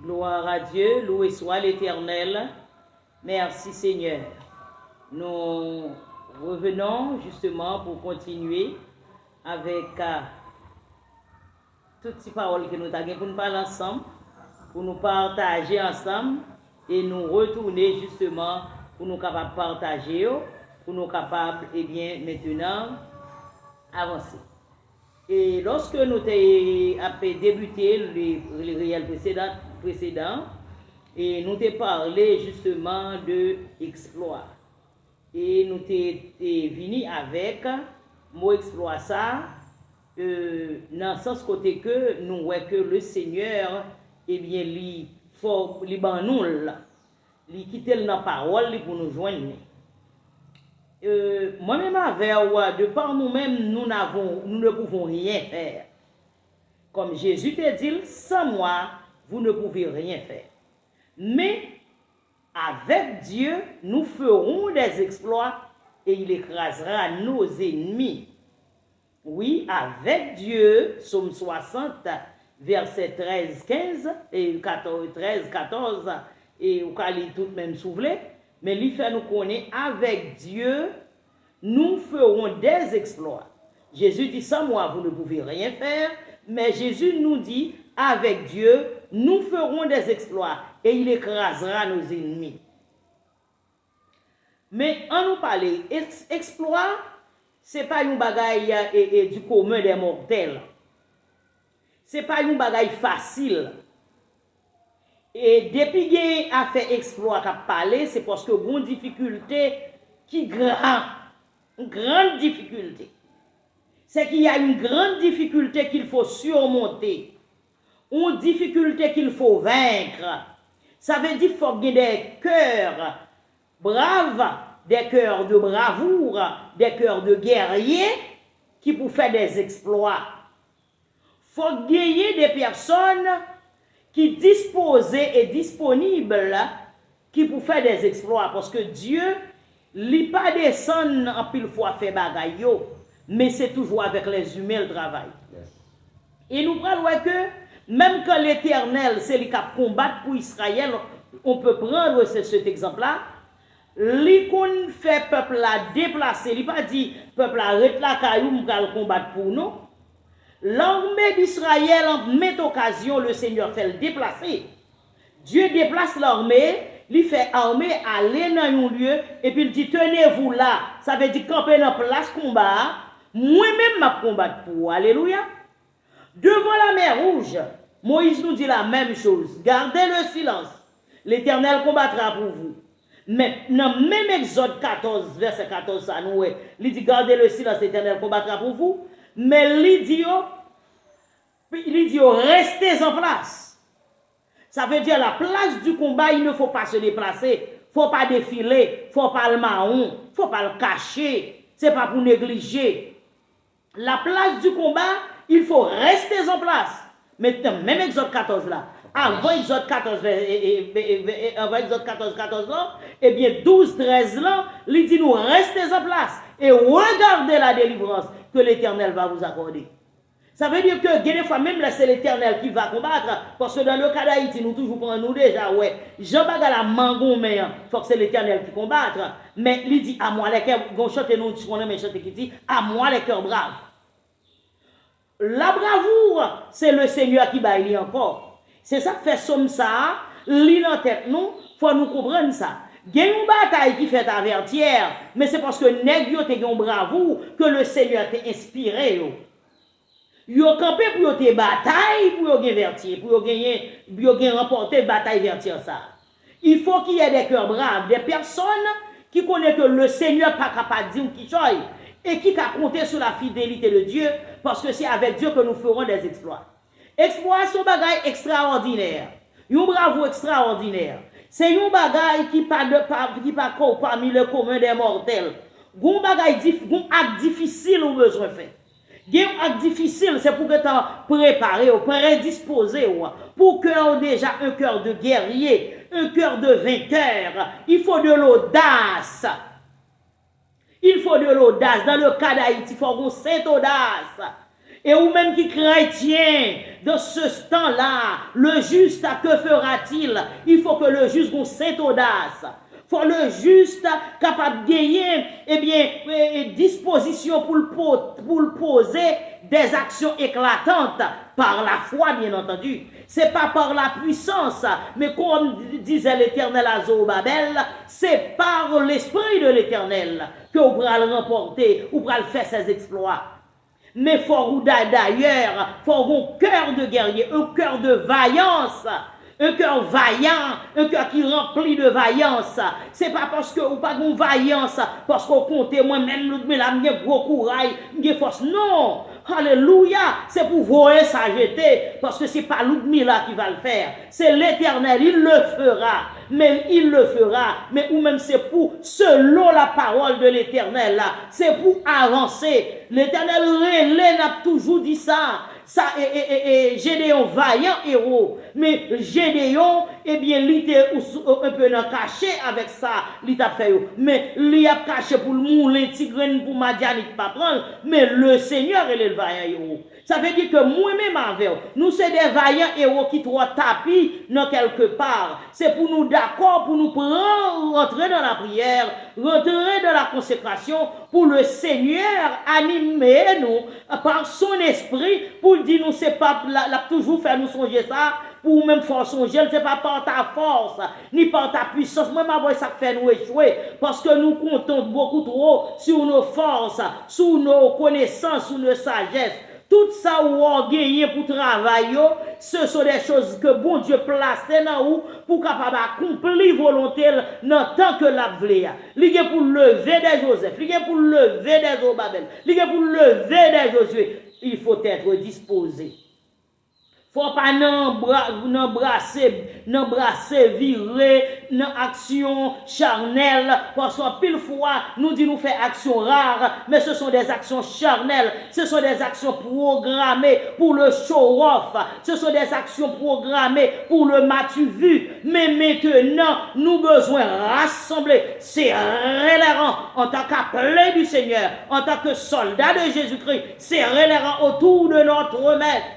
Gloire à Dieu, loué soit l'Éternel. Merci Seigneur. Nous revenons justement pour continuer avec toutes ces paroles que nous avons pour nous parler ensemble, pour nous partager ensemble et nous retourner justement pour nous capables de partager, pour nous capables, maintenant, avancer. Et lorsque nous avons débuté le réel précédent, et nous avons parlé justement de exploit. Et nous avons venu avec mot exploit ça, dans le sens côté que nous voyons que le Seigneur, il faut nous quitter la parole pour nous joindre. Moi-même avec de par nous-mêmes, nous ne pouvons rien faire. Comme Jésus te dit, sans moi, vous ne pouvez rien faire. Mais avec Dieu, nous ferons des exploits et il écrasera nos ennemis. Oui, avec Dieu, Psaume 60, verset 13, 15 et 13, 14, et au cas où tout même soufflé. Mais il fait nous connaître avec Dieu, nous ferons des exploits. Jésus dit, sans moi, vous ne pouvez rien faire. Mais Jésus nous dit, avec Dieu, nous ferons des exploits et il écrasera nos ennemis. Mais en nous parler, exploit, ce n'est pas une bagaille du commun des mortels. Ce n'est pas une bagaille facile. Et depuis qu'il a fait exploit qu'à parler, c'est parce que une difficulté qui grand, une grande difficulté. C'est qu'il y a une grande difficulté qu'il faut surmonter, une difficulté qu'il faut vaincre. Ça veut dire qu'il faut gagner des cœurs braves, des cœurs de bravoure, des cœurs de guerriers qui pour faire des exploits. Il faut gagner des personnes qui disposés et disponibles qui pour faire des exploits parce que Dieu n'est pas descend en pile fois fait bagaille mais c'est toujours avec les humains le travail. Et nous parlons que même quand l'Éternel c'est lui qui combattre pour Israël, on peut prendre cet exemple là, lui qu'on fait peuple là déplacer, il pas dit peuple arrête la caillou m'gal combattre pour nous. L'armée d'Israël en met occasion, le Seigneur fait le déplacer. Dieu déplace l'armée, il fait armée aller dans un lieu et puis il dit tenez-vous là. Ça veut dire camper dans place combat. Moi-même m'a combattre pour. Alléluia. Devant la mer rouge, Moïse nous dit la même chose. Gardez le silence. L'Éternel combattra pour vous. Mais dans même Exode 14, verset 14, ça nous est. Il dit gardez le silence, l'Éternel combattra pour vous. Mais il dit restez en place. Ça veut dire la place du combat, il ne faut pas se déplacer, il ne faut pas défiler, il ne faut pas le marron, il ne faut pas le cacher, ce n'est pas pour négliger. La place du combat, il faut rester en place. Maintenant, même Exode 14 là, avant Exode 14, là, eh bien 12, 13 là, il dit nous restez en place et regardez la délivrance que l'Éternel va vous accorder. Ça veut dire que des fois même là c'est l'Éternel qui va combattre parce que dans le cas d'Haïti nous toujours prenons nous déjà ouais Jean Bagala mangon mais faut que c'est l'Éternel qui combattre mais il dit à moi les cœurs gon chante nous on aime chanter qui dit à moi les cœurs braves. La bravoure c'est le Seigneur qui baille encore. C'est ça que fait somme ça li dans tête nous faut nous comprendre ça. Il y a une bataille qui fait avertir, mais c'est parce que nèg yo te gen bravoure que le Seigneur t'a inspiré yo. Yo campé pour te bataille pour yo gen vertier, pour yo gagner remporter bataille vertier ça. Il faut qu'il y ait des cœurs braves, des personnes qui connaissent que le Seigneur pas capable de dire qui choy et qui a compté sur la fidélité de Dieu parce que c'est avec Dieu que nous ferons des exploits. Exploits sont bagaille extraordinaire. Un bravo extraordinaire. C'est un bagaille qui pas parmi le commun des mortels. Un bagaille un acte difficile ou besoin faire. Un acte difficile c'est pour que tu préparé ou prédisposé pour que déjà un cœur de guerrier, un cœur de vainqueur. Il faut de l'audace. Il faut de l'audace. Dans le cas d'Haïti, il faut une sainte audace. Et ou même qui chrétien, dans ce temps-là, le juste, que fera-t-il? Il faut que le juste ait cette audace. Faut le juste capable de gagner, disposition pour poser des actions éclatantes par la foi, bien entendu. C'est pas par la puissance, mais comme disait l'Éternel à Zorobabel, c'est par l'Esprit de l'Éternel que vous pourrez le remporter, vous pourrez faire ses exploits. Mais faut d'ailleurs, faut un cœur de guerrier, un cœur de vaillance. Un cœur vaillant, un cœur qui remplit de vaillance. C'est pas parce que ou pas de vaillance, parce qu'on compte moi-même, mais là, j'ai gros courage, j'ai force. Non! Alléluia! C'est pour voir ça jeter, parce que c'est pas Ludmila qui va le faire. C'est l'Éternel, il le fera. Mais il le fera. Mais ou même c'est pour, selon la parole de l'Éternel, là, c'est pour avancer. L'Éternel Relais a toujours dit ça. Ça, Gédéon, vaillant héros. Mais Gédéon, il était un peu caché avec ça, il a fait. Mais il a caché pour le moulin, tigren pour Madianite pas prendre. Mais le Seigneur, il est le vaillant héros. Ça veut dire que moi-même avec nous, c'est des vaillants héros qui trouvent tapis dans quelque part. C'est pour nous d'accord, pour nous prendre, rentrer dans la prière, rentrer dans la consécration, pour le Seigneur animer nous par son esprit, pour dire nous, c'est pas, la toujours faire nous songer ça, pour même faire songer, c'est pas par ta force, ni par ta puissance. Moi, ma voix, ça fait nous échouer, parce que nous comptons beaucoup trop sur nos forces, sur nos connaissances, sur nos sagesses. Tout ça ou on gagné pour travailler, ce sont des choses que bon Dieu place dans vous pour capable accomplir volonté dans tant que la voulait. Il est pour lever des Joseph, il est pour lever des Zorobabel, il est pour lever des Josué. Il faut être disposé. Faut pas n'embrasser, virer, dans action charnelle. Parce que pile fois, nous dit nous faire action rare, mais ce sont des actions charnelles. Ce sont des actions programmées pour le show-off. Ce sont des actions programmées pour le matu vu. Mais maintenant, nous besoin rassembler ces rangs en tant qu'appelés du Seigneur, en tant que soldats de Jésus-Christ, ces rangs autour de notre maître.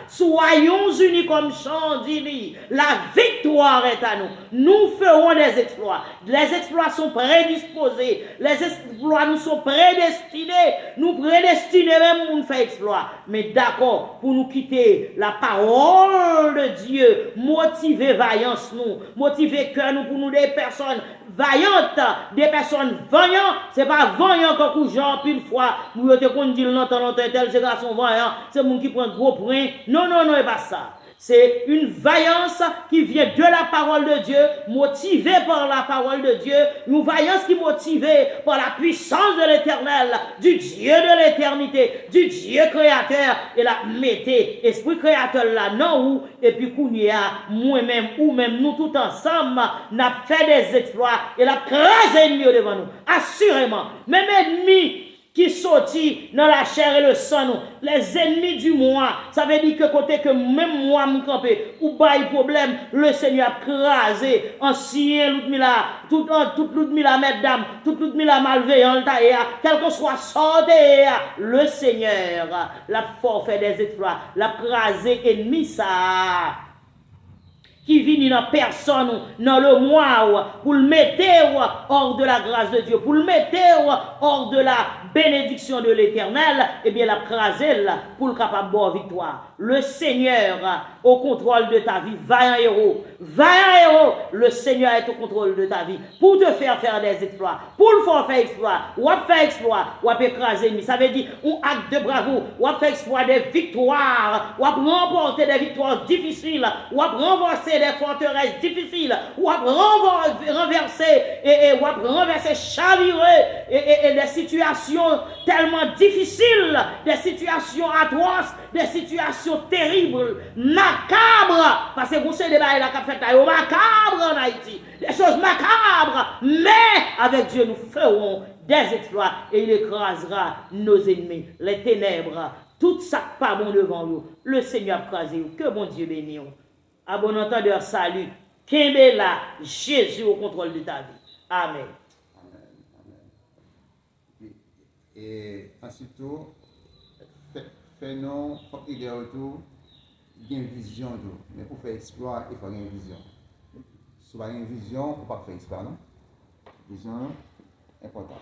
Soyons unis comme Chandili. La victoire est à nous. Nous ferons des exploits. Les exploits sont prédisposés. Les exploits nous sont prédestinés. Nous prédestinés même pour nous faire exploit. Mais d'accord, pour nous quitter la parole de Dieu, motiver vaillance nous, motiver cœur nous pour nous des personnes vaillantes, des personnes vaillantes. C'est pas vaillant comme Jean pile fois. Nous te qu'on dit longtemps tel c'est garçon vaillant, c'est mon qui prend gros point. Non, c'est pas ça. C'est une vaillance qui vient de la parole de Dieu, motivée par la parole de Dieu, une vaillance qui est motivée par la puissance de l'Éternel, du Dieu de l'éternité, du Dieu créateur, et la mettez esprit créateur là, non, et puis moi-même, ou même nous tout ensemble, n'a fait des exploits, et la crasé mieux devant nous, assurément, même ennemis qui sortit dans la chair et le sang, les ennemis du moi. Ça veut dire que côté que même moi me camper ou bail problème, le Seigneur a crasé ancien Ludmila, toute Ludmila mesdames, toute Ludmila malveillante, quel que soit sorte, le Seigneur l'a forfait des exploits, l'a crasé ennemi ça. Qui vient dans personne, dans le moi, pour le mettre hors de la grâce de Dieu, pour le mettre hors de la bénédiction de l'Éternel, eh bien, la craser pour le capable de victoire. Le Seigneur au contrôle de ta vie. Vaillant héros, le Seigneur est au contrôle de ta vie pour te faire des exploits, pour le faire exploit, ou faire exploit, ou écraser ennemi. Ça veut dire un acte de bravoure, ou faire exploit des victoires, ou remporter des victoires difficiles, ou renverser des forteresses difficiles, ou renverser, chavirer et des situations tellement difficiles, des situations atroces, des situations terribles, macabres, parce que vous savez des bails là qu'a fait macabre en Haïti, des choses macabres, mais avec Dieu nous ferons des exploits et il écrasera nos ennemis, les ténèbres, tout ça pas bon devant nous. Le Seigneur crasé, que bon Dieu bénisse. À bon entendeur, salut. Qu'aimez là, Jésus au contrôle de ta vie. Amen. Et ensuite, faire non, faut qu'il y ait autour, il y a une vision tout. Mais pour faire exploit, il faut une vision. Si vous avez une vision, vous ne pouvez pas faire exploit, non? Vision important.